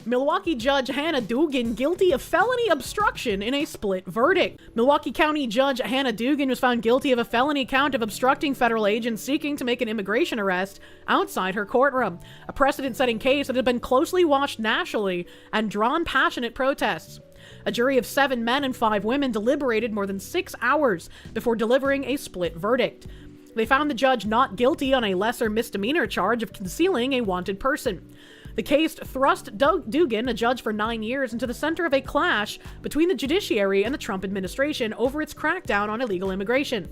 Milwaukee Judge Hannah Dugan guilty of felony obstruction in a split verdict. Milwaukee County Judge Hannah Dugan was found guilty of a felony count of obstructing federal agents seeking to make an immigration arrest outside her courtroom, a precedent-setting case that had been closely watched nationally and drawn passionate protests. A jury of 7 men and 5 women deliberated more than 6 hours before delivering a split verdict. They found the judge not guilty on a lesser misdemeanor charge of concealing a wanted person. The case thrust Dugan, a judge for 9 years, into the center of a clash between the judiciary and the Trump administration over its crackdown on illegal immigration.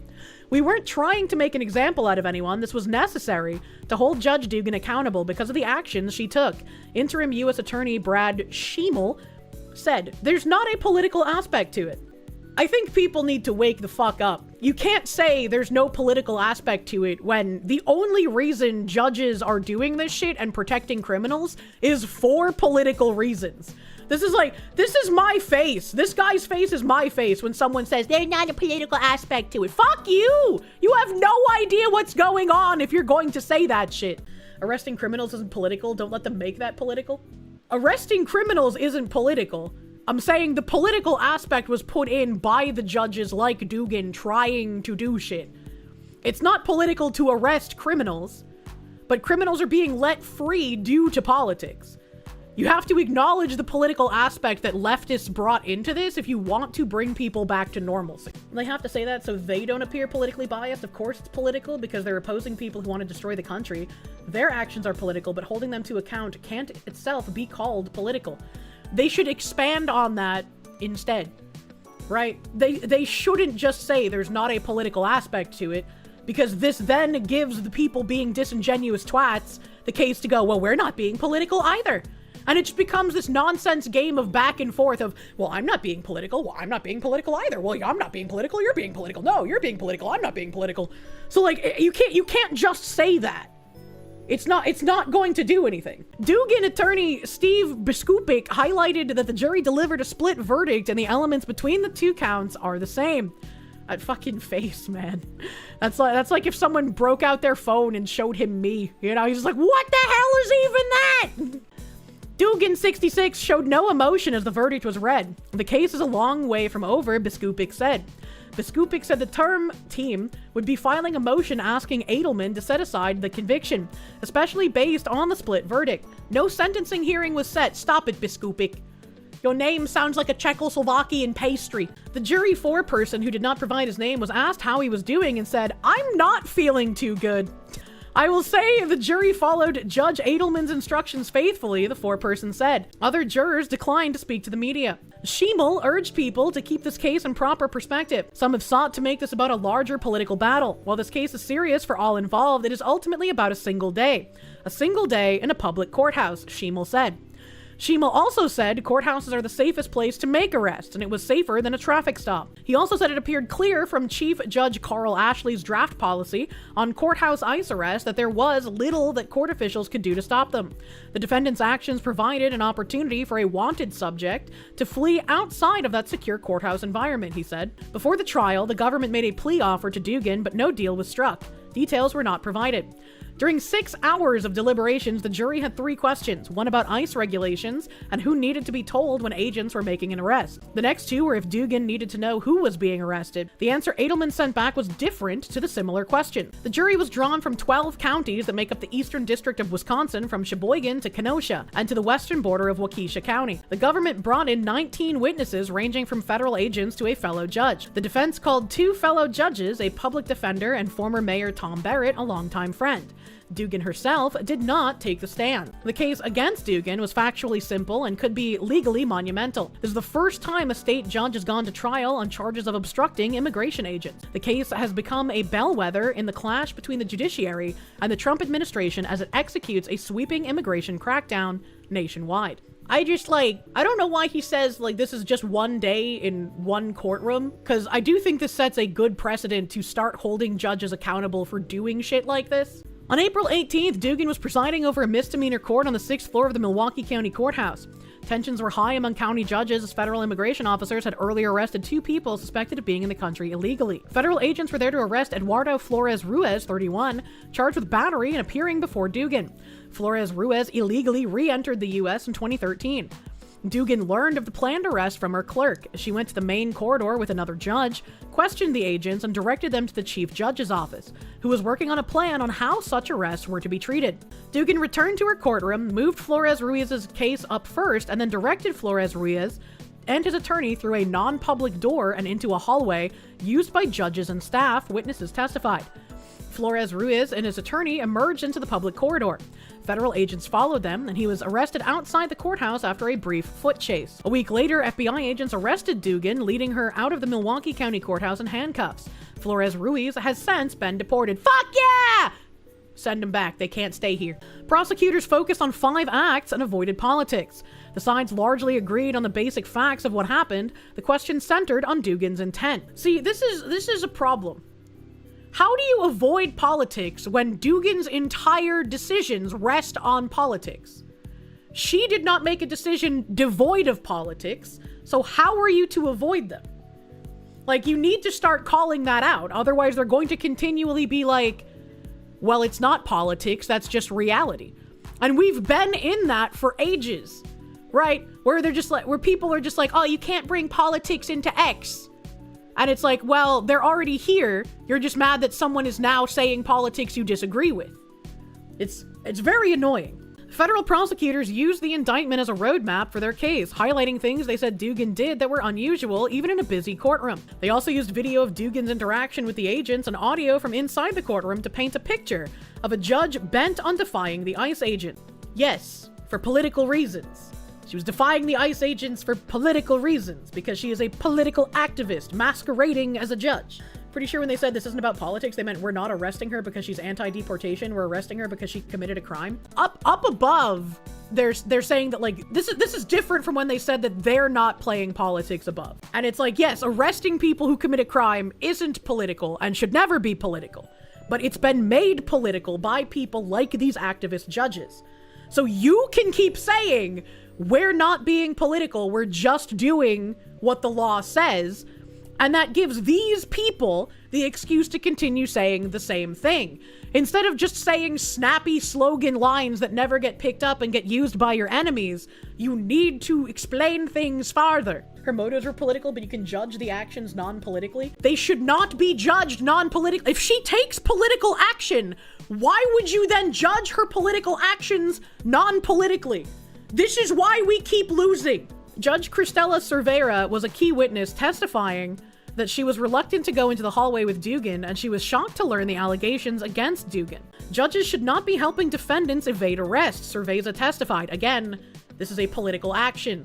We weren't trying to make an example out of anyone. This was necessary to hold Judge Dugan accountable because of the actions she took. Interim U.S. Attorney Brad Schimmel said, "There's not a political aspect to it." I think people need to wake the fuck up. You can't say there's no political aspect to it when the only reason judges are doing this shit and protecting criminals is for political reasons. This is my face. This guy's face is my face when someone says there's not a political aspect to it. Fuck you! You have no idea what's going on if you're going to say that shit. Arresting criminals isn't political. Don't let them make that political. Arresting criminals isn't political. I'm saying the political aspect was put in by the judges like Dugan trying to do shit. It's not political to arrest criminals, but criminals are being let free due to politics. You have to acknowledge the political aspect that leftists brought into this if you want to bring people back to normalcy. And they have to say that so they don't appear politically biased. Of course it's political because they're opposing people who want to destroy the country. Their actions are political, but holding them to account can't itself be called political. They should expand on that instead, right? They shouldn't just say there's not a political aspect to it, because this then gives the people being disingenuous twats the case to go, well, we're not being political either. And it just becomes this nonsense game of back and forth of, well, I'm not being political. Well, I'm not being political either. Well, I'm not being political. You're being political. No, you're being political. I'm not being political. So like, you can't just say that. It's not going to do anything. Dugan attorney Steve Biskupik highlighted that the jury delivered a split verdict and the elements between the 2 counts are the same. That fucking face, man. That's like if someone broke out their phone and showed him me. You know, he's just like, what the hell is even that? Dugan, 66, showed no emotion as the verdict was read. The case is a long way from over, Biskupik said. Biskupik said the team would be filing a motion asking Edelman to set aside the conviction, especially based on the split verdict. No sentencing hearing was set. Stop it, Biskupik. Your name sounds like a Czechoslovakian pastry. The jury foreperson who did not provide his name was asked how he was doing and said, "I'm not feeling too good." I will say the jury followed Judge Edelman's instructions faithfully, the foreperson said. Other jurors declined to speak to the media. Schimmel urged people to keep this case in proper perspective. Some have sought to make this about a larger political battle. While this case is serious for all involved, it is ultimately about a single day. A single day in a public courthouse, Schimmel said. Schimmel also said courthouses are the safest place to make arrests, and it was safer than a traffic stop. He also said it appeared clear from Chief Judge Carl Ashley's draft policy on courthouse ICE arrests that there was little that court officials could do to stop them. The defendant's actions provided an opportunity for a wanted subject to flee outside of that secure courthouse environment, he said. Before the trial, the government made a plea offer to Dugan, but no deal was struck. Details were not provided. During 6 hours of deliberations, the jury had 3 questions, one about ICE regulations and who needed to be told when agents were making an arrest. The next 2 were if Dugan needed to know who was being arrested. The answer Edelman sent back was different to the similar question. The jury was drawn from 12 counties that make up the Eastern District of Wisconsin, from Sheboygan to Kenosha, and to the western border of Waukesha County. The government brought in 19 witnesses ranging from federal agents to a fellow judge. The defense called 2 fellow judges, a public defender and former Mayor Tom Barrett, a longtime friend. Dugan herself did not take the stand. The case against Dugan was factually simple and could be legally monumental. This is the first time a state judge has gone to trial on charges of obstructing immigration agents. The case has become a bellwether in the clash between the judiciary and the Trump administration as it executes a sweeping immigration crackdown nationwide. I don't know why he says, this is just one day in one courtroom, because I do think this sets a good precedent to start holding judges accountable for doing shit like this. On April 18th, Dugan was presiding over a misdemeanor court on the 6th floor of the Milwaukee County Courthouse. Tensions were high among county judges as federal immigration officers had earlier arrested 2 people suspected of being in the country illegally. Federal agents were there to arrest Eduardo Flores Ruiz, 31, charged with battery and appearing before Dugan. Flores Ruiz illegally re-entered the U.S. in 2013. Dugan learned of the planned arrest from her clerk. She went to the main corridor with another judge, questioned the agents, and directed them to the chief judge's office, who was working on a plan on how such arrests were to be treated. Dugan returned to her courtroom, moved Flores Ruiz's case up first, and then directed Flores Ruiz and his attorney through a non-public door and into a hallway used by judges and staff, witnesses testified. Flores Ruiz and his attorney emerged into the public corridor. Federal agents followed them, and he was arrested outside the courthouse after a brief foot chase. A week later, FBI agents arrested Dugan, leading her out of the Milwaukee County Courthouse in handcuffs. Flores Ruiz has since been deported. Fuck yeah! Send them back. They can't stay here. Prosecutors focused on 5 acts and avoided politics. The sides largely agreed on the basic facts of what happened. The question centered on Dugan's intent. See, this is a problem. How do you avoid politics when Dugan's entire decisions rest on politics? She did not make a decision devoid of politics, so how are you to avoid them? Like, you need to start calling that out, otherwise they're going to continually be like, well, it's not politics, that's just reality. And we've been in that for ages, right? Where they're just like, where people are just like, oh, you can't bring politics into X. And it's like, well, they're already here. You're just mad that someone is now saying politics you disagree with. It's very annoying. Federal prosecutors used the indictment as a roadmap for their case, highlighting things they said Dugan did that were unusual, even in a busy courtroom. They also used video of Dugan's interaction with the agents and audio from inside the courtroom to paint a picture of a judge bent on defying the ICE agent. Yes, for political reasons. She was defying the ICE agents for political reasons, because she is a political activist masquerading as a judge. Pretty sure when they said this isn't about politics, they meant we're not arresting her because she's anti-deportation, we're arresting her because she committed a crime. Up above, they're saying that, like, this is different from when they said that they're not playing politics above. And it's like, yes, arresting people who commit a crime isn't political and should never be political, but it's been made political by people like these activist judges. So you can keep saying, we're not being political, we're just doing what the law says, and that gives these people the excuse to continue saying the same thing. Instead of just saying snappy slogan lines that never get picked up and get used by your enemies, you need to explain things farther. Her motives were political, but you can judge the actions non-politically. They should not be judged non-politically. If she takes political action, why would you then judge her political actions non-politically? This is why we keep losing. Judge Cristela Cervera was a key witness, testifying that she was reluctant to go into the hallway with Dugan, and she was shocked to learn the allegations against Dugan. Judges should not be helping defendants evade arrest, Cerveza testified. Again, this is a political action,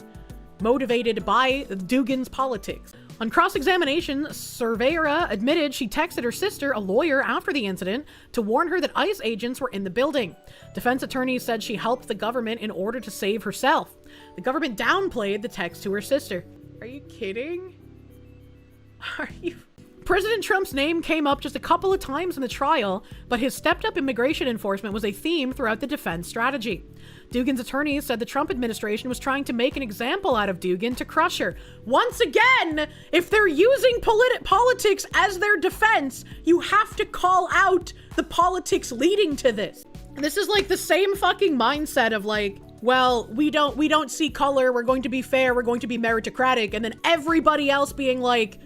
motivated by Dugan's politics. On cross-examination, Cervera admitted she texted her sister, a lawyer, after the incident to warn her that ICE agents were in the building. Defense attorneys said she helped the government in order to save herself. The government downplayed the text to her sister. Are you kidding? Are you? President Trump's name came up just a couple of times in the trial, but his stepped-up immigration enforcement was a theme throughout the defense strategy. Dugan's attorneys said the Trump administration was trying to make an example out of Dugan to crush her. Once again, if they're using politics as their defense, you have to call out the politics leading to this. This is like the same fucking mindset of like, well, we don't see color, we're going to be fair, we're going to be meritocratic, and then everybody else being like,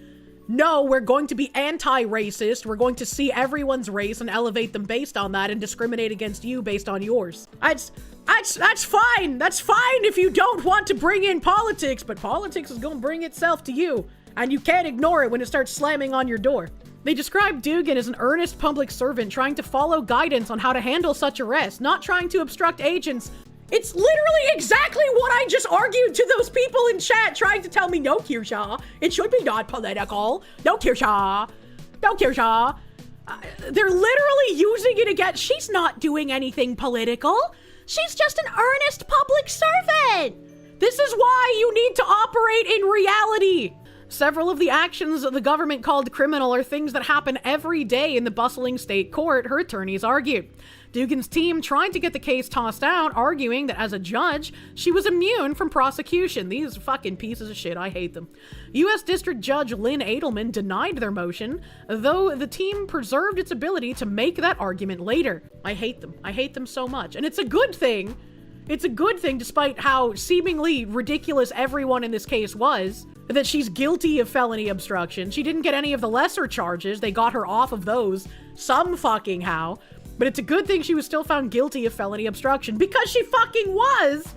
no, we're going to be anti-racist. We're going to see everyone's race and elevate them based on that and discriminate against you based on yours. That's fine. That's fine if you don't want to bring in politics, but politics is going to bring itself to you, and you can't ignore it when it starts slamming on your door. They described Dugan as an earnest public servant trying to follow guidance on how to handle such arrests, not trying to obstruct agents. It's literally exactly what I just argued to those people in chat trying to tell me, no, Kirsche, it should be not political. No, Kirsche. No, Kirsche. They're literally using it against, she's not doing anything political. She's just an earnest public servant. This is why you need to operate in reality. Several of the actions the government called criminal are things that happen every day in the bustling state court, her attorneys argued. Dugan's team tried to get the case tossed out, arguing that as a judge, she was immune from prosecution. These fucking pieces of shit, I hate them. U.S. District Judge Lynn Edelman denied their motion, though the team preserved its ability to make that argument later. I hate them. I hate them so much. And it's a good thing. It's a good thing, despite how seemingly ridiculous everyone in this case was, that she's guilty of felony obstruction. She didn't get any of the lesser charges. They got her off of those some fucking how. But it's a good thing she was still found guilty of felony obstruction, because she fucking was,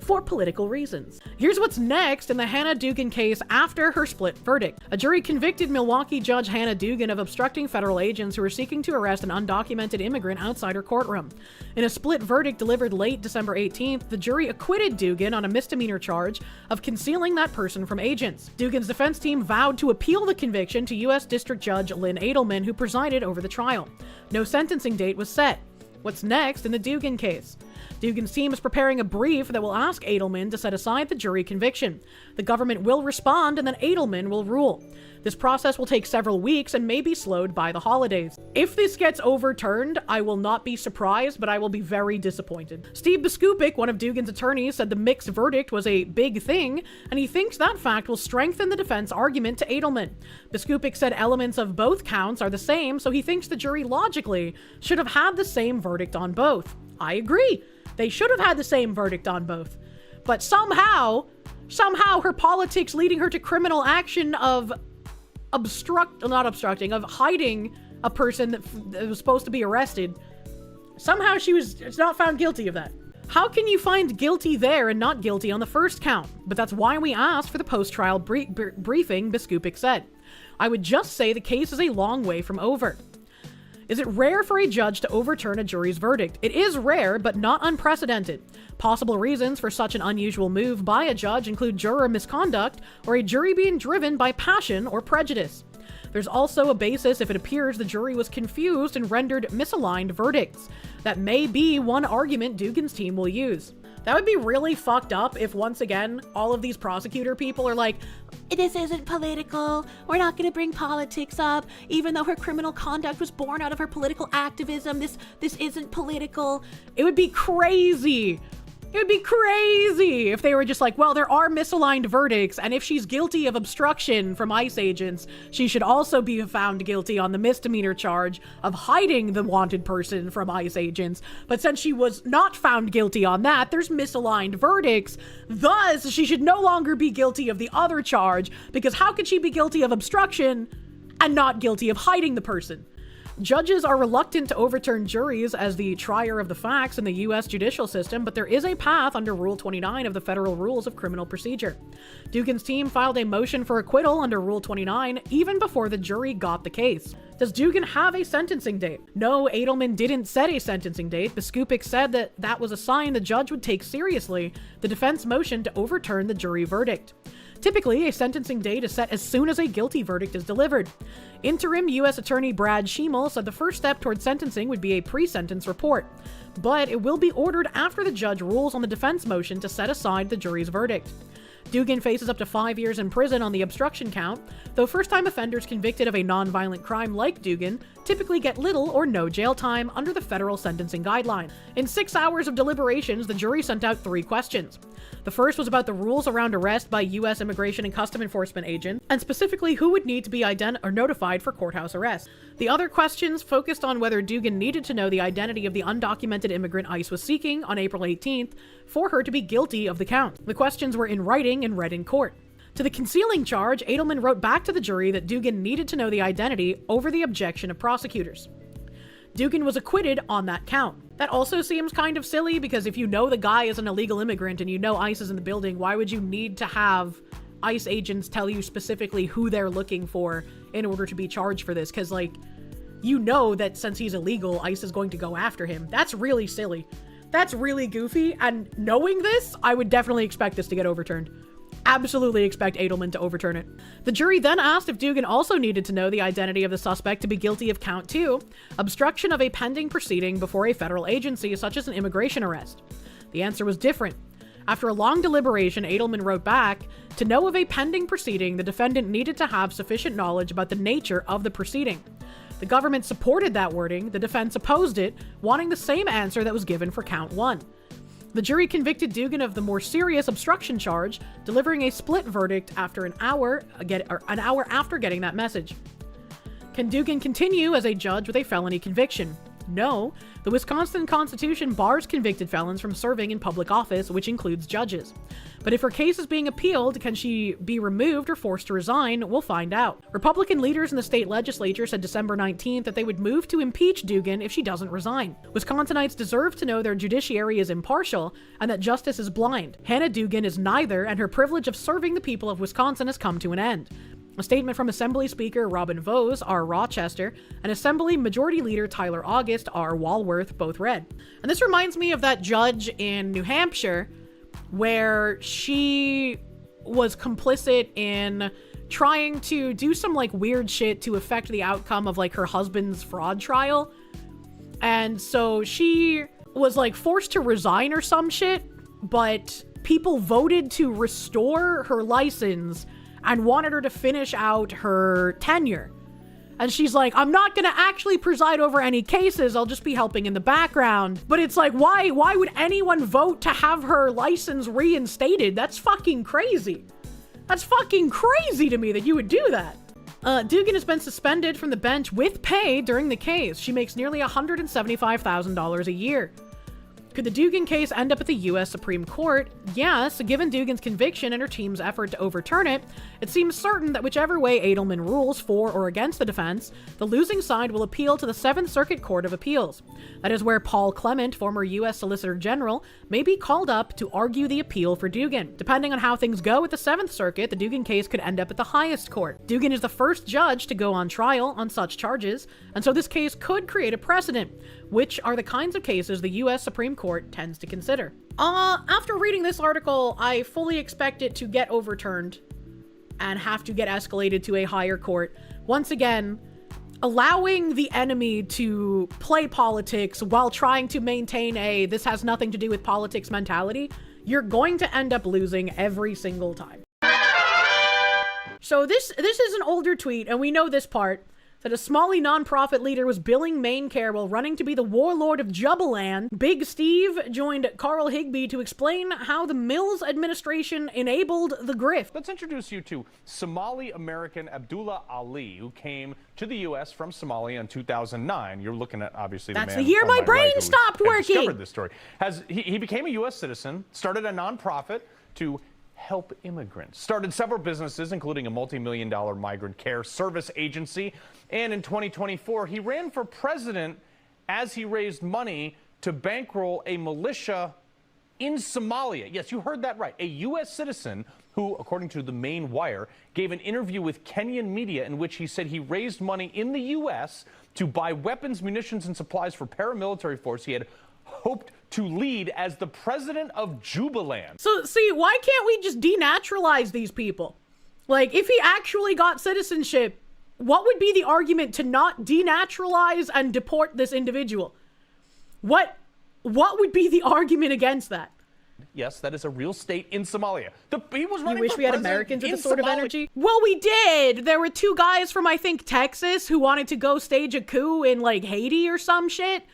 for political reasons. Here's what's next in the Hannah Dugan case after her split verdict. A jury convicted Milwaukee Judge Hannah Dugan of obstructing federal agents who were seeking to arrest an undocumented immigrant outside her courtroom. In a split verdict delivered late December 18th, the jury acquitted Dugan on a misdemeanor charge of concealing that person from agents. Dugan's defense team vowed to appeal the conviction to U.S. District Judge Lynn Edelman, who presided over the trial. No sentencing date was set. What's next in the Dugan case? Dugan's team is preparing a brief that will ask Edelman to set aside the jury conviction. The government will respond, and then Edelman will rule. This process will take several weeks and may be slowed by the holidays. If this gets overturned, I will not be surprised, but I will be very disappointed. Steve Biskupik, one of Dugan's attorneys, said the mixed verdict was a big thing, and he thinks that fact will strengthen the defense argument to Edelman. Biskupik said elements of both counts are the same, so he thinks the jury logically should have had the same verdict on both. I agree. They should have had the same verdict on both. But somehow her politics leading her to criminal action of of hiding a person that was supposed to be arrested, somehow it's not found guilty of that. How can you find guilty there and not guilty on the first count? But that's why we asked for the post-trial briefing, Biskupik said. I would just say the case is a long way from over. Is it rare for a judge to overturn a jury's verdict? It is rare, but not unprecedented. Possible reasons for such an unusual move by a judge include juror misconduct or a jury being driven by passion or prejudice. There's also a basis if it appears the jury was confused and rendered misaligned verdicts. That may be one argument Dugan's team will use. That would be really fucked up if, once again, all of these prosecutor people are like, this isn't political, we're not going to bring politics up, even though her criminal conduct was born out of her political activism, this isn't political. It would be crazy. It would be crazy if they were just like, well, there are misaligned verdicts, and if she's guilty of obstruction from ICE agents, she should also be found guilty on the misdemeanor charge of hiding the wanted person from ICE agents. But since she was not found guilty on that, there's misaligned verdicts. Thus, she should no longer be guilty of the other charge, because how could she be guilty of obstruction and not guilty of hiding the person? Judges are reluctant to overturn juries as the trier of the facts in the U.S. judicial system, but there is a path under Rule 29 of the Federal Rules of Criminal Procedure. Dugan's team filed a motion for acquittal under Rule 29 even before the jury got the case. Does Dugan have a sentencing date? No, Edelman didn't set a sentencing date. Biskupik said that was a sign the judge would take seriously the defense motion to overturn the jury verdict. Typically, a sentencing date is set as soon as a guilty verdict is delivered. Interim U.S. Attorney Brad Schemel said the first step toward sentencing would be a pre-sentence report, but it will be ordered after the judge rules on the defense motion to set aside the jury's verdict. Dugan faces up to 5 years in prison on the obstruction count, though first-time offenders convicted of a non-violent crime like Dugan typically get little or no jail time under the federal sentencing guideline. In 6 hours of deliberations, the jury sent out 3 questions. The first was about the rules around arrest by U.S. Immigration and Custom Enforcement agents, and specifically who would need to be notified for courthouse arrest. The other questions focused on whether Dugan needed to know the identity of the undocumented immigrant ICE was seeking on April 18th for her to be guilty of the count. The questions were in writing and read in court. To the concealing charge, Edelman wrote back to the jury that Dugan needed to know the identity over the objection of prosecutors. Dugan was acquitted on that count. That also seems kind of silly, because if you know the guy is an illegal immigrant and you know ICE is in the building, why would you need to have ICE agents tell you specifically who they're looking for in order to be charged for this? Because, like, you know that since he's illegal, ICE is going to go after him. That's really silly. That's really goofy, and knowing this, I would definitely expect this to get overturned. Absolutely expect Edelman to overturn it. The jury then asked if Dugan also needed to know the identity of the suspect to be guilty of count 2, obstruction of a pending proceeding before a federal agency such as an immigration arrest. The answer was different. After a long deliberation, Edelman wrote back, to know of a pending proceeding, the defendant needed to have sufficient knowledge about the nature of the proceeding. The government supported that wording, the defense opposed it, wanting the same answer that was given for count 1. The jury convicted Dugan of the more serious obstruction charge, delivering a split verdict after an hour after getting that message. Can Dugan continue as a judge with a felony conviction? No. The Wisconsin Constitution bars convicted felons from serving in public office, which includes judges. But if her case is being appealed, can she be removed or forced to resign? We'll find out. Republican leaders in the state legislature said December 19th that they would move to impeach Dugan if she doesn't resign. Wisconsinites deserve to know their judiciary is impartial and that justice is blind. Hannah Dugan is neither, and her privilege of serving the people of Wisconsin has come to an end. A statement from Assembly Speaker Robin Vose, R. Rochester, and Assembly Majority Leader Tyler August, R. Walworth, both read. And this reminds me of that judge in New Hampshire where she was complicit in trying to do some like weird shit to affect the outcome of like her husband's fraud trial. And so she was like forced to resign or some shit, but people voted to restore her license and wanted her to finish out her tenure. And she's like, I'm not gonna actually preside over any cases, I'll just be helping in the background. But it's like, why would anyone vote to have her license reinstated? That's fucking crazy. That's fucking crazy to me that you would do that. Dugan has been suspended from the bench with pay during the case. She makes nearly $175,000 a year. Could the Dugan case end up at the U.S. Supreme Court? Yes, given Dugan's conviction and her team's effort to overturn it, it seems certain that whichever way Edelman rules for or against the defense, the losing side will appeal to the 7th Circuit Court of Appeals. That is where Paul Clement, former U.S. Solicitor General, may be called up to argue the appeal for Dugan. Depending on how things go at the 7th Circuit, the Dugan case could end up at the highest court. Dugan is the first judge to go on trial on such charges, and so this case could create a precedent, which are the kinds of cases the U.S. Supreme Court tends to consider. After reading this article, I fully expect it to get overturned and have to get escalated to a higher court. Once again, allowing the enemy to play politics while trying to maintain a this has nothing to do with politics mentality, you're going to end up losing every single time. So this is an older tweet, and we know this part. That a Somali nonprofit leader was billing Maine care while running to be the Warlord of Jubbaland. Big Steve joined Carl Higbee to explain how the Mills administration enabled the grift. Let's introduce you to Somali-American Abdullah Ali, who came to the U.S. from Somalia in 2009. You're looking at, obviously, That's the man the year my brain right stopped working. Discovered this story. He became a U.S. citizen, started a nonprofit to help immigrants, started several businesses, including a multi-million-dollar migrant care service agency, and in 2024, he ran for president as he raised money to bankroll a militia in Somalia. Yes, you heard that right. A U.S. citizen who, according to the Maine Wire, gave an interview with Kenyan media in which he said he raised money in the U.S. to buy weapons, munitions, and supplies for paramilitary force he had hoped to lead as the president of Jubbaland. So, see, why can't we just denaturalize these people? Like, if he actually got citizenship, what would be the argument to not denaturalize and deport this individual? What would be the argument against that? Yes, that is a real state in Somalia. He was running You wish for we had president Americans with in this sort of Somalia. energy? Well, we did. There were 2 guys from, I think, Texas who wanted to go stage a coup in, like, Haiti or some shit.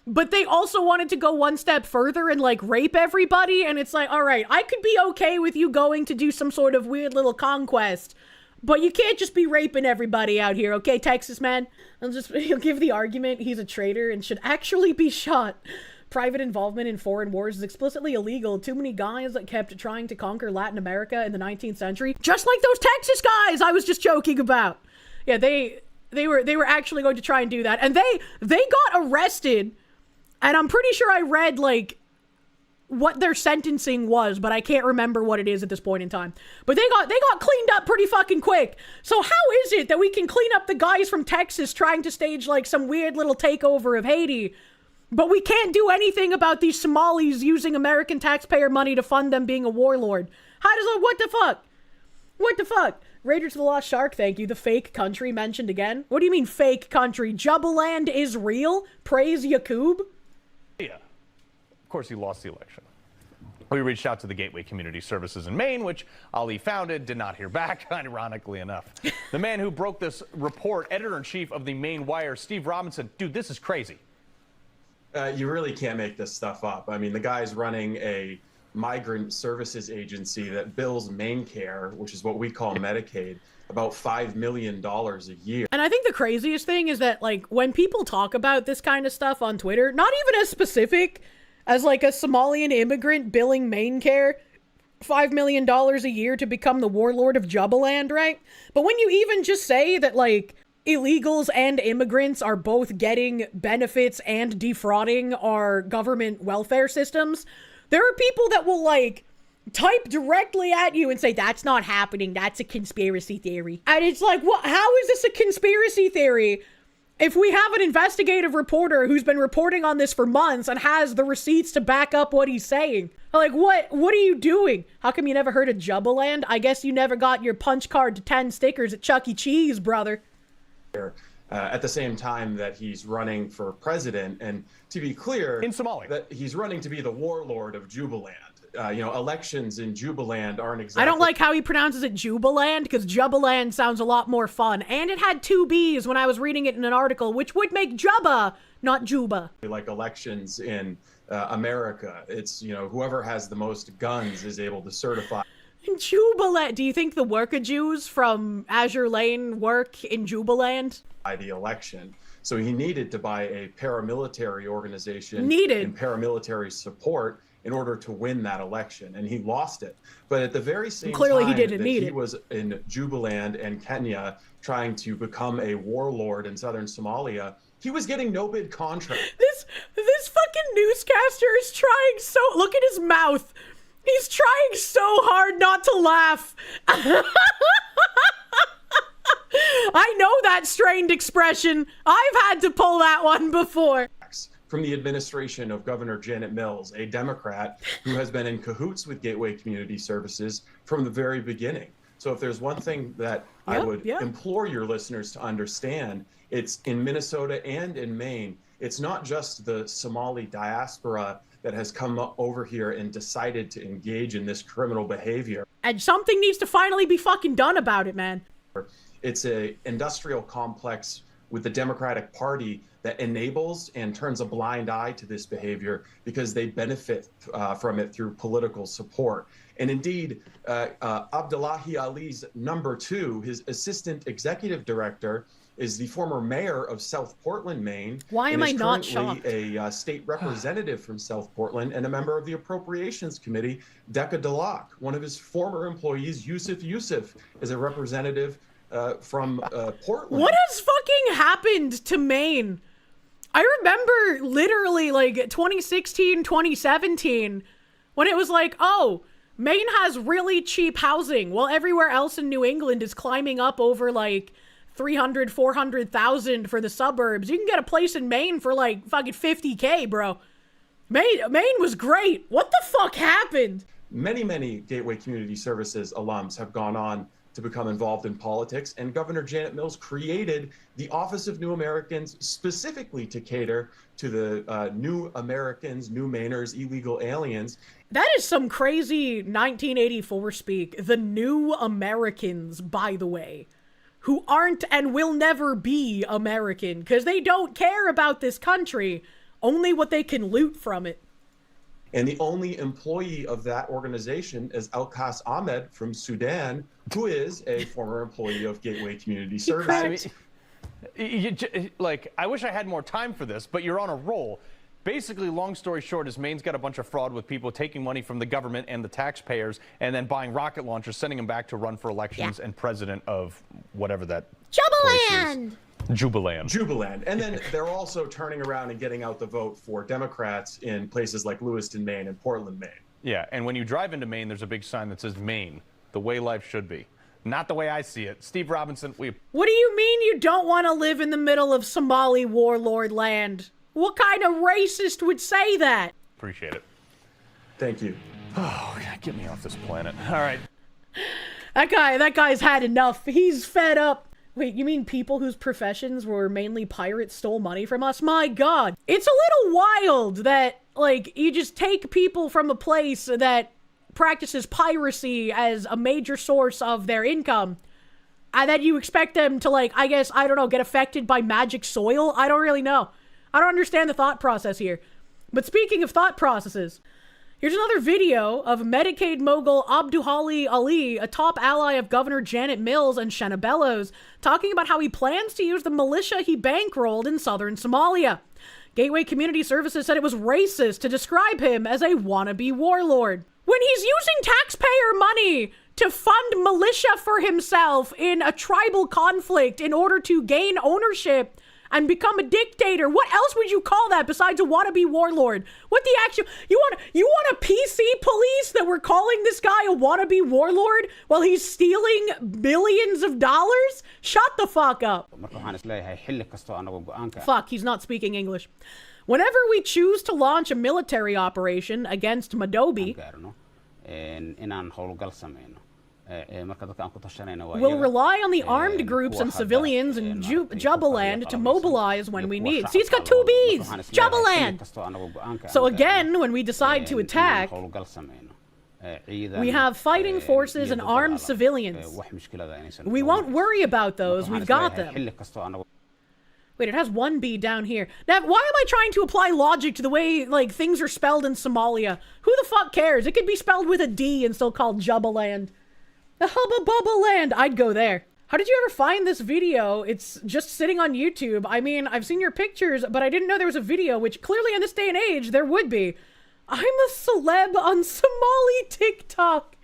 But they also wanted to go one step further and, like, rape everybody. And it's like, all right, I could be okay with you going to do some sort of weird little conquest, but you can't just be raping everybody out here, okay, Texas man? He'll give the argument he's a traitor and should actually be shot. Private involvement in foreign wars is explicitly illegal. Too many guys that kept trying to conquer Latin America in the 19th century, just like those Texas guys I was just joking about. Yeah, they were actually going to try and do that, and they got arrested. And I'm pretty sure I read, like, what their sentencing was, but I can't remember what it is at this point in time. But they got cleaned up pretty fucking quick. So how is it that we can clean up the guys from Texas trying to stage, like, some weird little takeover of Haiti, but we can't do anything about these Somalis using American taxpayer money to fund them being a warlord? How does that, what the fuck? What the fuck? Raiders of the Lost Shark, thank you. The fake country mentioned again. What do you mean fake country? Jubbaland is real? Praise Yaqub? Yeah. Of course, he lost the election. We reached out to the Gateway Community Services in Maine, which Ali founded, did not hear back, ironically enough. The man who broke this report, editor-in-chief of the Maine Wire, Steve Robinson, dude, this is crazy. You really can't make this stuff up. I mean, the guy's running a migrant services agency that bills MaineCare, which is what we call Medicaid, about $5 million a year. And I think the craziest thing is that, like, when people talk about this kind of stuff on Twitter, not even as specific as, like, a Somalian immigrant billing MaineCare $5 million a year to become the Warlord of Jubbaland, right? But when you even just say that, like, illegals and immigrants are both getting benefits and defrauding our government welfare systems, there are people that will, like, type directly at you and say, that's not happening, that's a conspiracy theory. And it's like, what? How is this a conspiracy theory if we have an investigative reporter who's been reporting on this for months and has the receipts to back up what he's saying? Like, what are you doing? How come you never heard of Jubbaland? I guess you never got your punch card to 10 stickers at Chuck E. Cheese, brother. At the same time that he's running for president, and to be clear, in Somali, that he's running to be the warlord of Jubbaland. Elections in Jubbaland aren't exactly... I don't like how he pronounces it Jubbaland, because Jubbaland sounds a lot more fun. And it had 2 B's when I was reading it in an article, which would make Jubba, not Juba. Like elections in America. It's, whoever has the most guns is able to certify. In Jubaland, do you think the worker Jews from Azure Lane work in Jubaland? By the election. So he needed to buy a paramilitary organization and paramilitary support in order to win that election, and he lost it. But at the very same time he was in Jubaland and Kenya trying to become a warlord in southern Somalia, he was getting no bid contract. This fucking newscaster is trying so... Look at his mouth. He's trying so hard not to laugh. I know that strained expression. I've had to pull that one before. From the administration of Governor Janet Mills, a Democrat who has been in cahoots with Gateway Community Services from the very beginning. So if there's one thing that I would implore your listeners to understand, it's in Minnesota and in Maine, it's not just the Somali diaspora that has come over here and decided to engage in this criminal behavior. And something needs to finally be fucking done about it, man. It's a industrial complex with the Democratic Party that enables and turns a blind eye to this behavior because they benefit from it through political support. And indeed, Abdullahi Ali's number 2, his assistant executive director, is the former mayor of South Portland, Maine. Why am I not shocked? A state representative from South Portland and a member of the Appropriations Committee, Decca Delac. One of his former employees, Yusuf, is a representative from Portland. What has fucking happened to Maine? I remember literally like 2016, 2017, when it was like, oh, Maine has really cheap housing, while everywhere else in New England is climbing up over like 300, 400,000 for the suburbs. You can get a place in Maine for like fucking 50K, bro. Maine was great. What the fuck happened? Many Gateway Community Services alums have gone on to become involved in politics, and Governor Janet Mills created the Office of New Americans specifically to cater to the new Americans, new Mainers, illegal aliens. That is some crazy 1984 speak. The new Americans, by the way, who aren't and will never be American, because they don't care about this country, only what they can loot from it. And the only employee of that organization is Elkas Ahmed from Sudan, who is a former employee of Gateway Community Services. I wish I had more time for this, but you're on a roll. Basically, long story short, is Maine's got a bunch of fraud with people taking money from the government and the taxpayers and then buying rocket launchers, sending them back to run for elections and president of whatever that Jubbaland! Jubbaland. And then they're also turning around and getting out the vote for Democrats in places like Lewiston, Maine and Portland, Maine. Yeah, and when you drive into Maine, there's a big sign that says Maine, the way life should be. Not the way I see it. Steve Robinson, What do you mean you don't want to live in the middle of Somali warlord land? What kind of racist would say that? Appreciate it. Thank you. Oh, God, get me off this planet. All right. That guy's had enough. He's fed up. Wait, you mean people whose professions were mainly pirates stole money from us? My God. It's a wild that, like, you just take people from a place that practices piracy as a major source of their income, and then you expect them to, like, I guess, I don't know, get affected by magic soil? I don't really know. I don't understand the thought process here. But speaking of thought processes, here's another video of Medicaid mogul Abduhali Ali, a top ally of Governor Janet Mills and Shenna Bellows, talking about how he plans to use the militia he bankrolled in southern Somalia. Gateway Community Services said it was racist to describe him as a wannabe warlord, when he's using taxpayer money to fund militia for himself in a tribal conflict in order to gain ownership and become a dictator. What else would you call that besides a wannabe warlord? What the actual... You want a PC police that we're calling this guy a wannabe warlord while he's stealing billions of dollars? Shut the fuck up. Fuck, he's not speaking English. Whenever we choose to launch a military operation against Madobi, we'll rely on the armed groups and civilians in Jubbaland to mobilize when we need. See, it's got two B's! Jubbaland! So again, when we decide to attack, we have fighting forces and armed civilians. We won't worry about those, we've got them. Wait, it has one B down here. Now, why am I trying to apply logic to the way, like, things are spelled in Somalia? Who the fuck cares? It could be spelled with a D and still called Jubbaland. The Hubba Bubba Land. I'd go there. How did you ever find this video? It's just sitting on YouTube. I mean, I've seen your pictures, but I didn't know there was a video, which clearly in this day and age, there would be. I'm a celeb on Somali TikTok.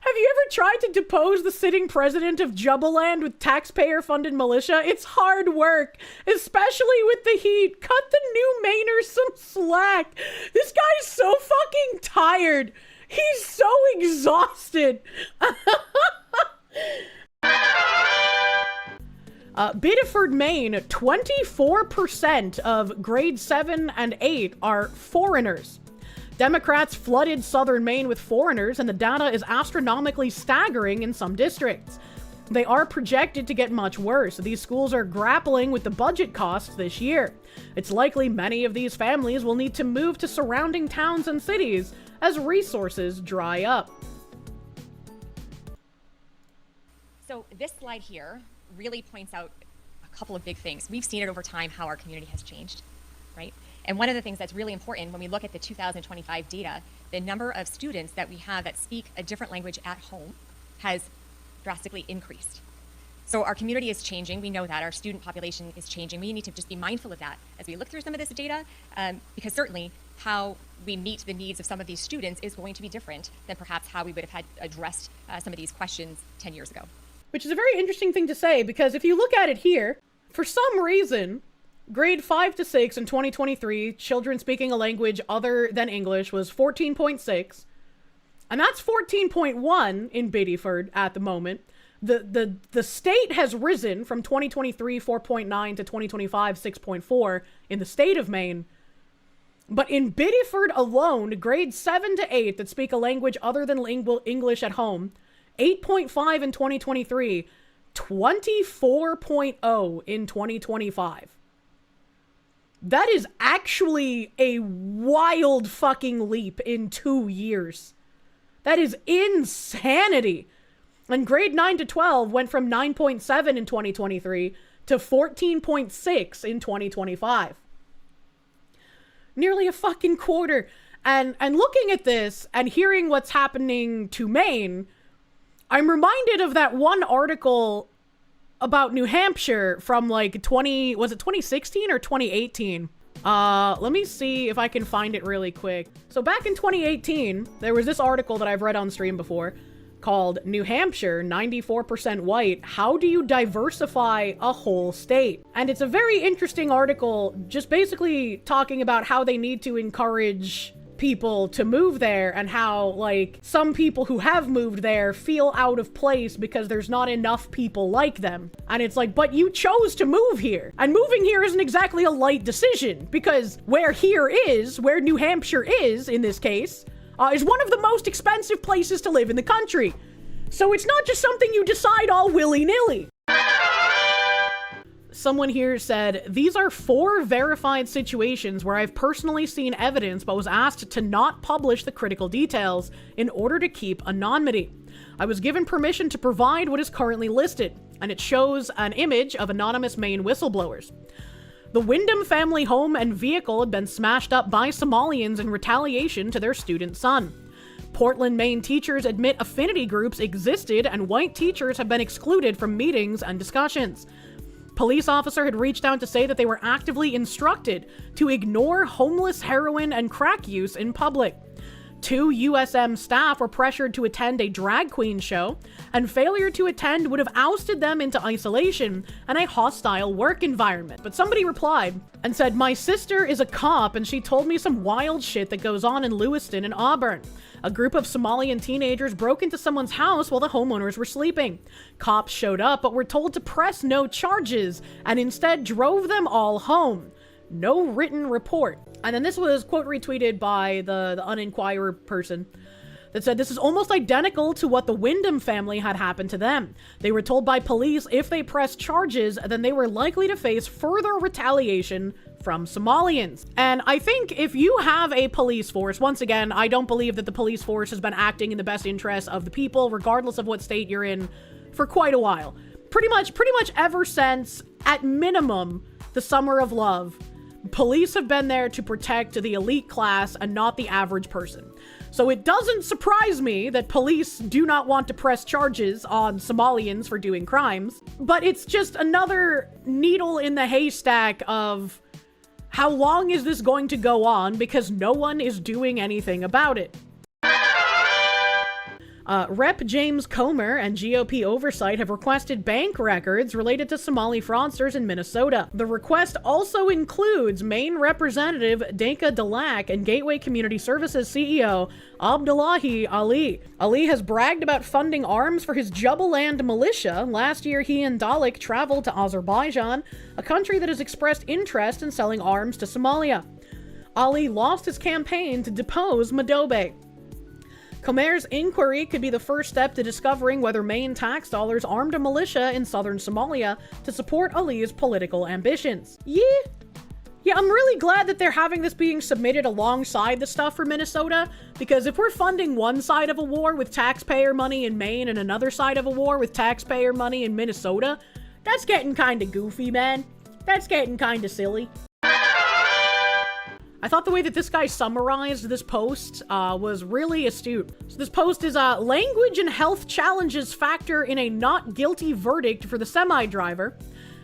Have you ever tried to depose the sitting president of Jubbaland with taxpayer-funded militia? It's hard work, especially with the heat. Cut the new Mainers some slack. This guy's so fucking tired. He's so exhausted. Biddeford, Maine, 24% of grade 7 and 8 are foreigners. Democrats flooded southern Maine with foreigners, and the data is astronomically staggering in some districts. They are projected to get much worse. These schools are grappling with the budget costs this year. It's likely many of these families will need to move to surrounding towns and cities as resources dry up. So this slide here really points out a couple of big things. We've seen it over time how our community has changed, right? And one of the things that's really important when we look at the 2025 data, the number of students that we have that speak a different language at home has drastically increased. So our community is changing. We know that our student population is changing. We need to just be mindful of that as we look through some of this data, because certainly how we meet the needs of some of these students is going to be different than perhaps how we would have had addressed some of these questions 10 years ago. Which is a very interesting thing to say, because if you look at it here, for some reason, grade 5 to 6 in 2023, children speaking a language other than English was 14.6. And that's 14.1 in Biddeford at the moment. The state has risen from 2023, 4.9 to 2025, 6.4 in the state of Maine. But in Biddeford alone, grades 7 to 8 that speak a language other than English at home, 8.5 in 2023, 24.0 in 2025. That is actually a wild fucking leap in 2 years. That is insanity. And grade 9 to 12 went from 9.7 in 2023 to 14.6 in 2025. Nearly a fucking quarter. And looking at this and hearing what's happening to Maine, I'm reminded of that one article about New Hampshire from like 2016 or 2018? Let me see if I can find it really quick. So back in 2018, there was this article that I've read on stream before called New Hampshire, 94% white. How do you diversify a whole state? And it's a very interesting article, just basically talking about how they need to encourage people to move there and how, like, some people who have moved there feel out of place because there's not enough people like them. And it's like, but you chose to move here. And moving here isn't exactly a light decision, because where New Hampshire is, in this case, is one of the most expensive places to live in the country. So it's not just something you decide all willy-nilly. someone here said, these are 4 verified situations where I've personally seen evidence but was asked to not publish the critical details in order to keep anonymity. I was given permission to provide what is currently listed, and it shows an image of anonymous Maine whistleblowers. The Wyndham family home and vehicle had been smashed up by Somalians in retaliation to their student son. Portland, Maine teachers admit affinity groups existed and white teachers have been excluded from meetings and discussions. Police officer had reached out to say that they were actively instructed to ignore homeless heroin and crack use in public. 2 USM staff were pressured to attend a drag queen show, and failure to attend would have ousted them into isolation and a hostile work environment. But somebody replied and said, my sister is a cop and she told me some wild shit that goes on in Lewiston and Auburn. A group of Somalian teenagers broke into someone's house while the homeowners were sleeping. Cops showed up but were told to press no charges and instead drove them all home. No written report. And then this was quote retweeted by the Uninquirer person that said, this is almost identical to what the Wyndham family had happened to them. They were told by police if they pressed charges, then they were likely to face further retaliation from Somalians. And I think if you have a police force, once again, I don't believe that the police force has been acting in the best interest of the people, regardless of what state you're in, for quite a while. Pretty much ever since, at minimum, the Summer of Love, police have been there to protect the elite class and not the average person. So it doesn't surprise me that police do not want to press charges on Somalians for doing crimes, but it's just another needle in the haystack of how long is this going to go on because no one is doing anything about it. Rep. James Comer and GOP Oversight have requested bank records related to Somali fraudsters in Minnesota. The request also includes Maine Representative Danka Dalak and Gateway Community Services CEO Abdullahi Ali. Ali has bragged about funding arms for his Jubbaland militia. Last year, he and Dalak traveled to Azerbaijan, a country that has expressed interest in selling arms to Somalia. Ali lost his campaign to depose Madobe. Comer's inquiry could be the first step to discovering whether Maine tax dollars armed a militia in southern Somalia to support Ali's political ambitions. Yeah, I'm really glad that they're having this being submitted alongside the stuff for Minnesota, because if we're funding one side of a war with taxpayer money in Maine and another side of a war with taxpayer money in Minnesota, that's getting kinda goofy, man. That's getting kinda silly. I thought the way that this guy summarized this post was really astute. So this post is language and health challenges factor in a not guilty verdict for the semi-driver.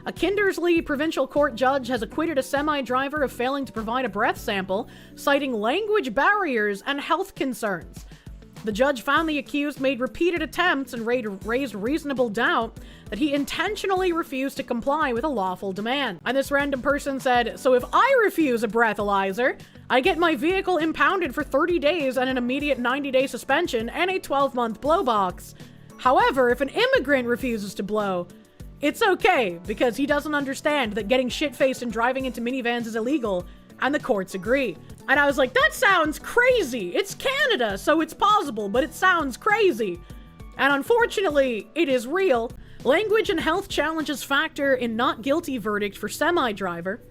A Kindersley provincial court judge has acquitted a semi-driver of failing to provide a breath sample, citing language barriers and health concerns. The judge found the accused made repeated attempts and raised reasonable doubt that he intentionally refused to comply with a lawful demand. And this random person said, so if I refuse a breathalyzer, I get my vehicle impounded for 30 days and an immediate 90-day suspension and a 12-month blow box. However, if an immigrant refuses to blow, it's okay because he doesn't understand that getting shit-faced and driving into minivans is illegal, and the courts agree. And I was like, that sounds crazy. It's Canada, so it's possible, but it sounds crazy. And unfortunately, it is real. Language and health challenges factor in not guilty verdict for semi-driver.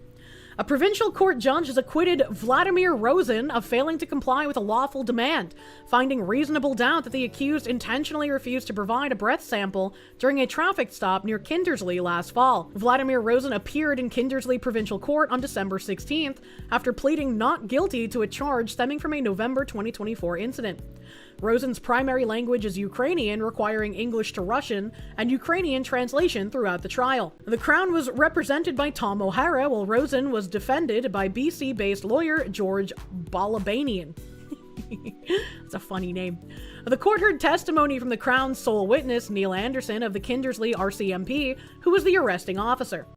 A provincial court judge has acquitted Vladimir Rosen of failing to comply with a lawful demand, finding reasonable doubt that the accused intentionally refused to provide a breath sample during a traffic stop near Kindersley last fall. Vladimir Rosen appeared in Kindersley Provincial Court on December 16th after pleading not guilty to a charge stemming from a November 2024 incident. Rosen's primary language is Ukrainian, requiring English to Russian and Ukrainian translation throughout the trial. The Crown was represented by Tom O'Hara, while Rosen was defended by BC-based lawyer George Balabanian. That's a funny name. The court heard testimony from the Crown's sole witness, Neil Anderson of the Kindersley RCMP, who was the arresting officer.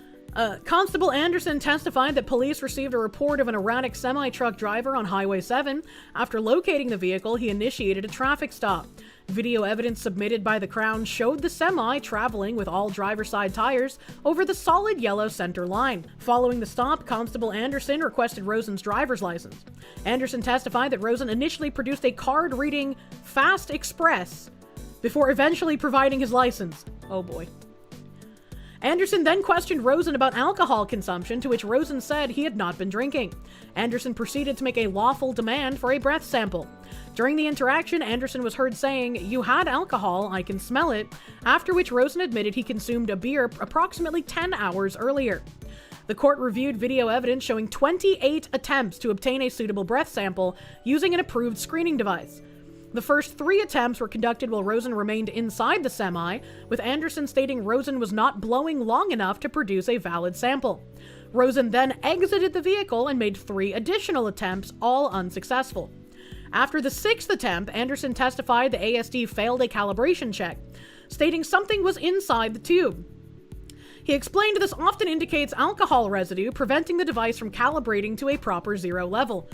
Constable Anderson testified that police received a report of an erratic semi-truck driver on Highway 7. After locating the vehicle, he initiated a traffic stop. Video evidence submitted by the Crown showed the semi traveling with all driver's side tires over the solid yellow center line. Following the stop, Constable Anderson requested Rosen's driver's license. Anderson testified that Rosen initially produced a card reading Fast Express before eventually providing his license. Oh boy. Anderson then questioned Rosen about alcohol consumption, to which Rosen said he had not been drinking. Anderson proceeded to make a lawful demand for a breath sample. During the interaction, Anderson was heard saying, "You had alcohol, I can smell it," after which Rosen admitted he consumed a beer approximately 10 hours earlier. The court reviewed video evidence showing 28 attempts to obtain a suitable breath sample using an approved screening device. The first 3 attempts were conducted while Rosen remained inside the semi, with Anderson stating Rosen was not blowing long enough to produce a valid sample. Rosen then exited the vehicle and made 3 additional attempts, all unsuccessful. After the 6th attempt, Anderson testified the ASD failed a calibration check, stating something was inside the tube. He explained this often indicates alcohol residue, preventing the device from calibrating to a proper 0 level.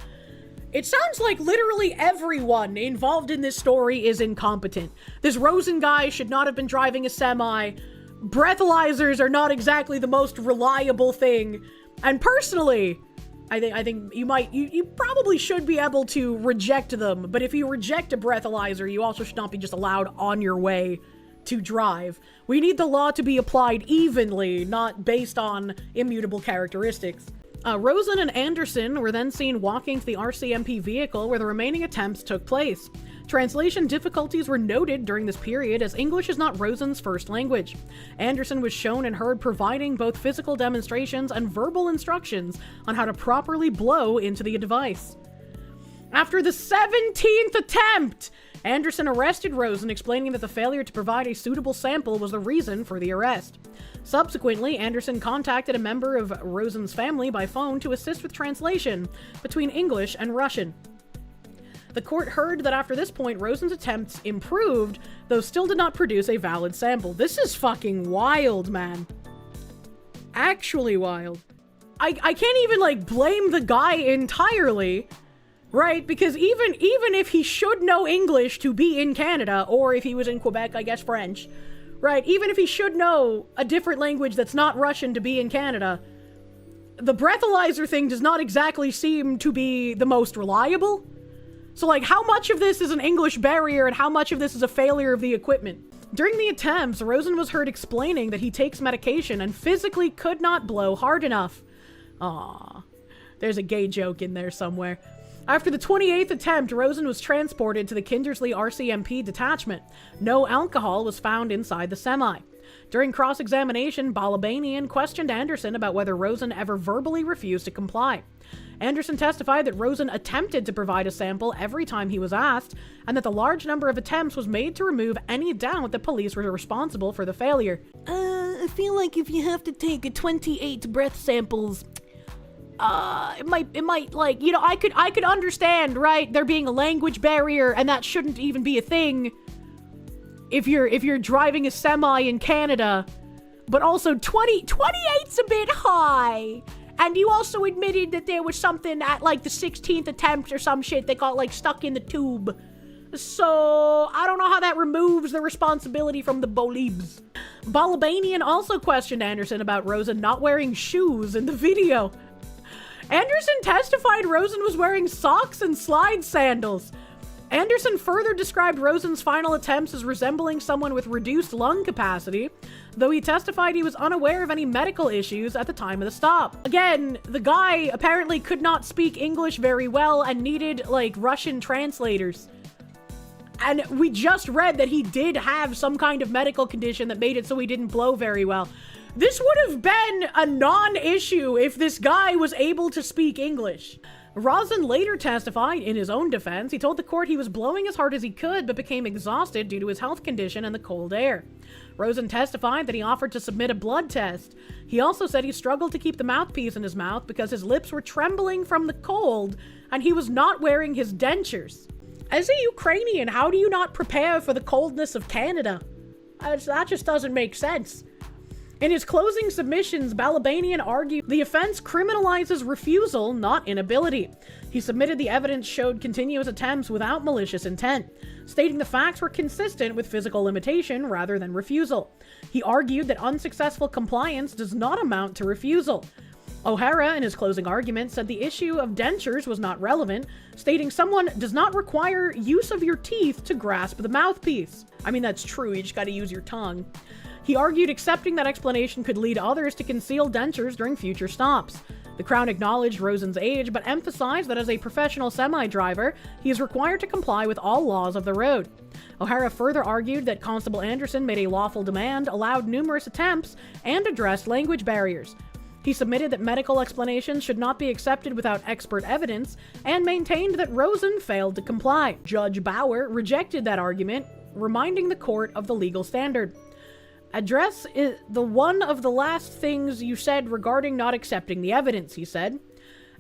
It sounds like literally everyone involved in this story is incompetent. This Rosen guy should not have been driving a semi. Breathalyzers are not exactly the most reliable thing. And personally, I think you probably should be able to reject them. But if you reject a breathalyzer, you also should not be just allowed on your way to drive. We need the law to be applied evenly, not based on immutable characteristics. Rosen and Anderson were then seen walking to the RCMP vehicle where the remaining attempts took place. Translation difficulties were noted during this period as English is not Rosen's first language. Anderson was shown and heard providing both physical demonstrations and verbal instructions on how to properly blow into the device. After the 17th attempt, Anderson arrested Rosen, explaining that the failure to provide a suitable sample was the reason for the arrest. Subsequently, Anderson contacted a member of Rosen's family by phone to assist with translation between English and Russian. The court heard that after this point, Rosen's attempts improved, though still did not produce a valid sample. This is fucking wild, man. Actually wild. I can't even, blame the guy entirely, right? Because even if he should know English to be in Canada, or if he was in Quebec, I guess French, right? Even if he should know a different language that's not Russian to be in Canada, the breathalyzer thing does not exactly seem to be the most reliable. So, how much of this is an English barrier and how much of this is a failure of the equipment? During the attempts, Rosen was heard explaining that he takes medication and physically could not blow hard enough. Aww. There's a gay joke in there somewhere. After the 28th attempt, Rosen was transported to the Kindersley RCMP detachment. No alcohol was found inside the semi. During cross-examination, Balabanian questioned Anderson about whether Rosen ever verbally refused to comply. Anderson testified that Rosen attempted to provide a sample every time he was asked, and that the large number of attempts was made to remove any doubt that police were responsible for the failure. I feel like if you have to take 28 breath samples, it might I could understand, right, there being a language barrier, and that shouldn't even be a thing if you're driving a semi in Canada, but also 28's a bit high. And you also admitted that there was something at the 16th attempt or some shit that got stuck in the tube. So I don't know how that removes the responsibility from the Bolibs. Balabanian also questioned Anderson about Rosen not wearing shoes in the video. Anderson testified Rosen was wearing socks and slide sandals. Anderson further described Rosen's final attempts as resembling someone with reduced lung capacity, though he testified he was unaware of any medical issues at the time of the stop. Again, the guy apparently could not speak English very well and needed, Russian translators. And we just read that he did have some kind of medical condition that made it so he didn't blow very well. This would have been a non-issue if this guy was able to speak English. Rosen later testified in his own defense. He told the court he was blowing as hard as he could, but became exhausted due to his health condition and the cold air. Rosen testified that he offered to submit a blood test. He also said he struggled to keep the mouthpiece in his mouth because his lips were trembling from the cold, and he was not wearing his dentures. As a Ukrainian, how do you not prepare for the coldness of Canada? That just doesn't make sense. In his closing submissions, Balabanian argued the offense criminalizes refusal, not inability. He submitted the evidence showed continuous attempts without malicious intent, stating the facts were consistent with physical limitation rather than refusal. He argued that unsuccessful compliance does not amount to refusal. O'Hara, in his closing argument, said the issue of dentures was not relevant, stating someone does not require use of your teeth to grasp the mouthpiece. I mean, that's true, you just gotta use your tongue. He argued accepting that explanation could lead others to conceal dentures during future stops. The Crown acknowledged Rosen's age, but emphasized that as a professional semi-driver, he is required to comply with all laws of the road. O'Hara further argued that Constable Anderson made a lawful demand, allowed numerous attempts, and addressed language barriers. He submitted that medical explanations should not be accepted without expert evidence, and maintained that Rosen failed to comply. Judge Bauer rejected that argument, reminding the court of the legal standard. Address is the one of the last things you said regarding not accepting the evidence, he said.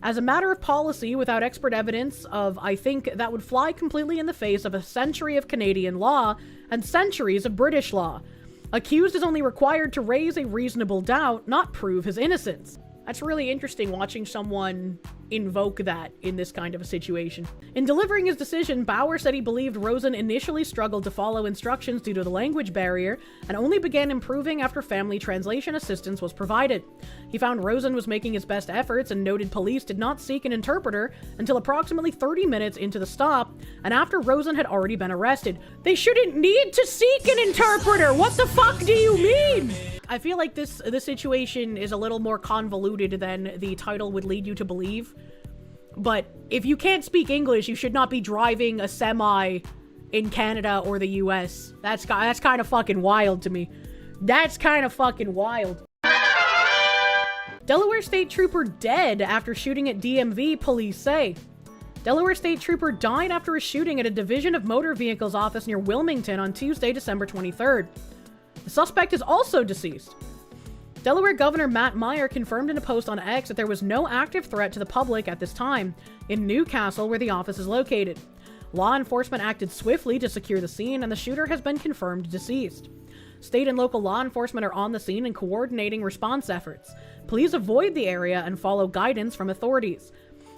As a matter of policy, without expert evidence I think that would fly completely in the face of a century of Canadian law and centuries of British law. Accused is only required to raise a reasonable doubt, not prove his innocence. That's really interesting watching someone invoke that in this kind of a situation. In delivering his decision, Bauer said he believed Rosen initially struggled to follow instructions due to the language barrier and only began improving after family translation assistance was provided. He found Rosen was making his best efforts and noted police did not seek an interpreter until approximately 30 minutes into the stop and after Rosen had already been arrested. They shouldn't need to seek an interpreter! What the fuck do you mean? I feel like this situation is a little more convoluted than the title would lead you to believe. But if you can't speak English, you should not be driving a semi in Canada or the US. That's kind of fucking wild to me. That's kind of fucking wild. Delaware State Trooper dead after shooting at DMV, police say. Delaware State Trooper died after a shooting at a Division of Motor Vehicles office near Wilmington on Tuesday, December 23rd. The suspect is also deceased. Delaware Governor Matt Meyer confirmed in a post on X that there was no active threat to the public at this time in Newcastle, where the office is located. Law enforcement acted swiftly to secure the scene, and the shooter has been confirmed deceased. State and local law enforcement are on the scene and coordinating response efforts. Please avoid the area and follow guidance from authorities.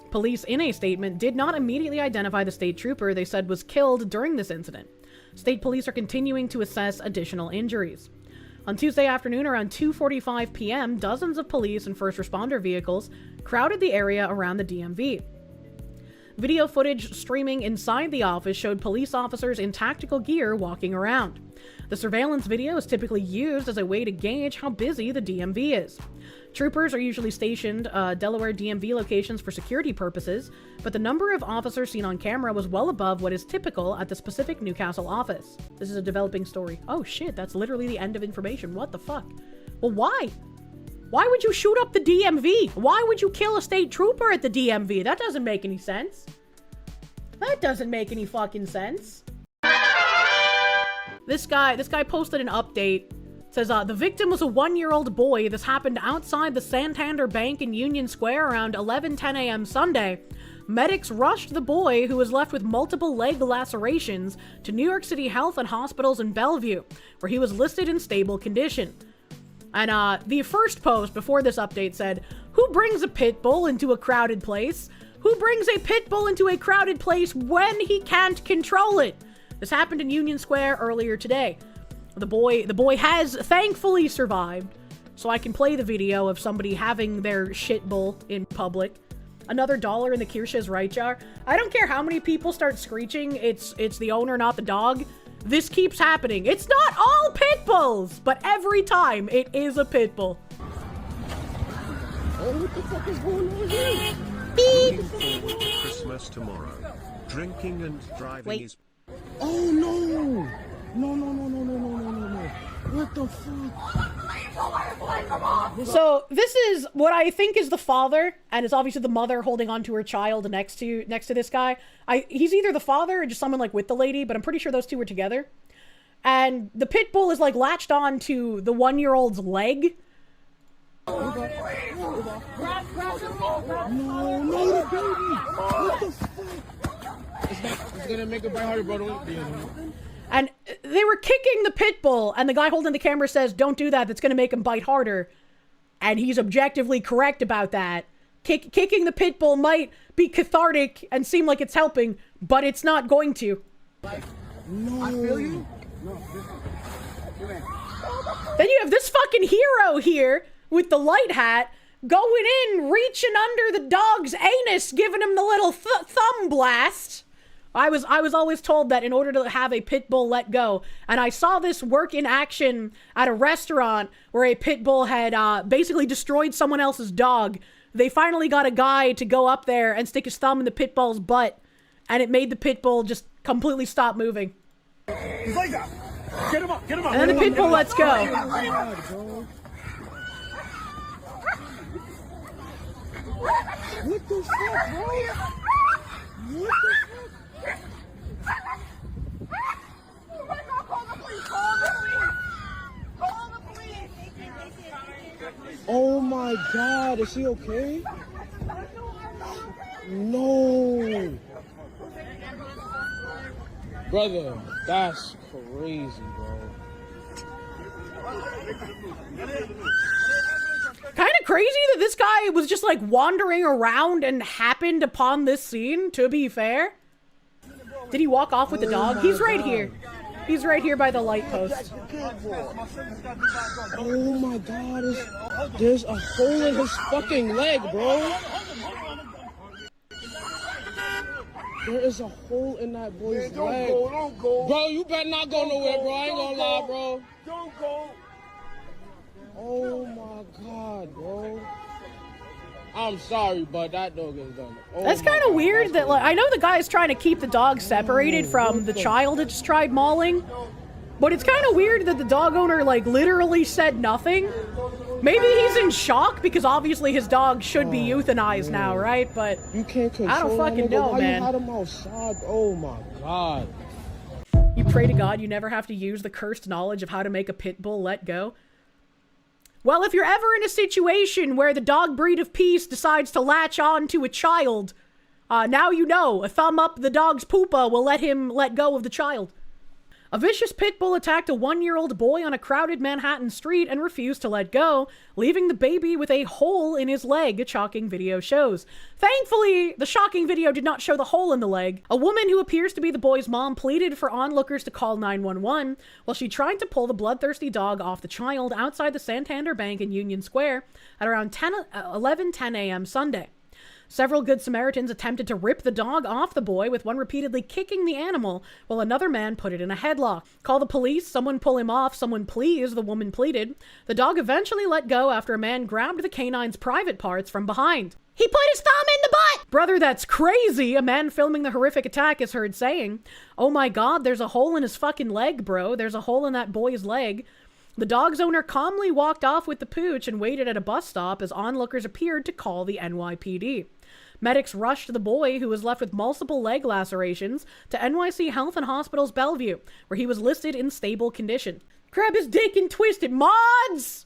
Police, in a statement, did not immediately identify the state trooper they said was killed during this incident. State police are continuing to assess additional injuries. On Tuesday afternoon around 2:45 p.m., dozens of police and first responder vehicles crowded the area around the DMV. Video footage streaming inside the office showed police officers in tactical gear walking around. The surveillance video is typically used as a way to gauge how busy the DMV is. Troopers are usually stationed Delaware DMV locations for security purposes, but the number of officers seen on camera was well above what is typical at the specific Newcastle office. This is a developing story. Oh shit, that's literally the end of information. What the fuck? Well, why? Why would you shoot up the DMV? Why would you kill a state trooper at the DMV? That doesn't make any sense. That doesn't make any fucking sense. This guy posted an update. It says, the victim was a 1-year-old boy. This happened outside the Santander Bank in Union Square around 11:10 a.m. Sunday. Medics rushed the boy, who was left with multiple leg lacerations, to New York City Health and Hospitals in Bellevue, where he was listed in stable condition. And the first post before this update said, who brings a pit bull into a crowded place? Who brings a pit bull into a crowded place when he can't control it? This happened in Union Square earlier today. The boy has thankfully survived, so I can play the video of somebody having their shit bull in public. Another dollar in the Kirsche's right jar. I don't care how many people start screeching, it's the owner, not the dog. This keeps happening. It's not all pit bulls, but every time it is a pit bull. Oh, what the fuck is going on here? Looking forward to Christmas tomorrow. Drinking and driving is... Oh no! No. What the fuck? So this is what I think is the father, and it's obviously the mother holding on to her child next to this guy. He's either the father or just someone like with the lady, but I'm pretty sure those two were together. And the pit bull is like latched on to the 1-year-old's leg. No, the baby! What the fuck? It's gonna make it bite harder, bro. And they were kicking the pit bull, and the guy holding the camera says, don't do that, that's gonna make him bite harder. And he's objectively correct about that. Kicking the pit bull might be cathartic and seem like it's helping, but it's not going to. No. I feel you. Then you have this fucking hero here with the light hat going in, reaching under the dog's anus, giving him the little thumb blast. I was always told that in order to have a pit bull let go, and I saw this work in action at a restaurant where a pit bull had basically destroyed someone else's dog. They finally got a guy to go up there and stick his thumb in the pit bull's butt, and it made the pit bull just completely stop moving. He's like that. Get him up, get him up. And then the pit bull lets go. What the fuck, bro? What the fuck? Oh my God, is he okay? No. Brother, that's crazy, bro. Kind of crazy that this guy was just like wandering around and happened upon this scene, to be fair. Did he walk off with the dog? He's right here. He's right here by the light post. Oh my God, there's a hole in his fucking leg, bro. There is a hole in that boy's leg. Don't go. Bro, you better not go nowhere, bro. I ain't gonna lie, bro. Don't go. Oh my God, bro. I'm sorry, but that dog is done. Oh, that's kind of weird that, like, I know the guy is trying to keep the dog separated from the child that just tried mauling, but it's kind of weird that the dog owner, like, literally said nothing. Maybe he's in shock because obviously his dog should be euthanized now, right? But you can't control I don't fucking know, man. You had him outside? Oh my God. You pray to God you never have to use the cursed knowledge of how to make a pit bull let go. Well, if you're ever in a situation where the dog breed of peace decides to latch on to a child, now you know, a thumb up the dog's poopa will let him let go of the child. A vicious pit bull attacked a 1-year-old boy on a crowded Manhattan street and refused to let go, leaving the baby with a hole in his leg, a shocking video shows. Thankfully, the shocking video did not show the hole in the leg. A woman who appears to be the boy's mom pleaded for onlookers to call 911 while she tried to pull the bloodthirsty dog off the child outside the Santander Bank in Union Square at around 11:10 a.m. Sunday. Several Good Samaritans attempted to rip the dog off the boy, with one repeatedly kicking the animal, while another man put it in a headlock. Call the police, someone pull him off, someone please, the woman pleaded. The dog eventually let go after a man grabbed the canine's private parts from behind. He put his thumb in the butt! Brother, that's crazy, a man filming the horrific attack is heard saying. Oh my God, there's a hole in his fucking leg, bro. There's a hole in that boy's leg. The dog's owner calmly walked off with the pooch and waited at a bus stop as onlookers appeared to call the NYPD. Medics rushed the boy, who was left with multiple leg lacerations, to NYC Health and Hospital's Bellevue, where he was listed in stable condition. Grab his dick and twist it, mods!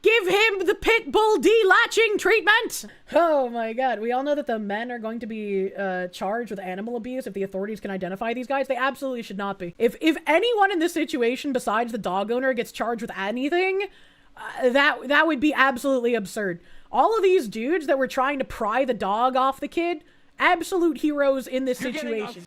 Give him the pit bull delatching treatment! Oh my God. We all know that the men are going to be charged with animal abuse if the authorities can identify these guys. They absolutely should not be. If anyone in this situation besides the dog owner gets charged with anything, that would be absolutely absurd. All of these dudes that were trying to pry the dog off the kid, absolute heroes in this situation.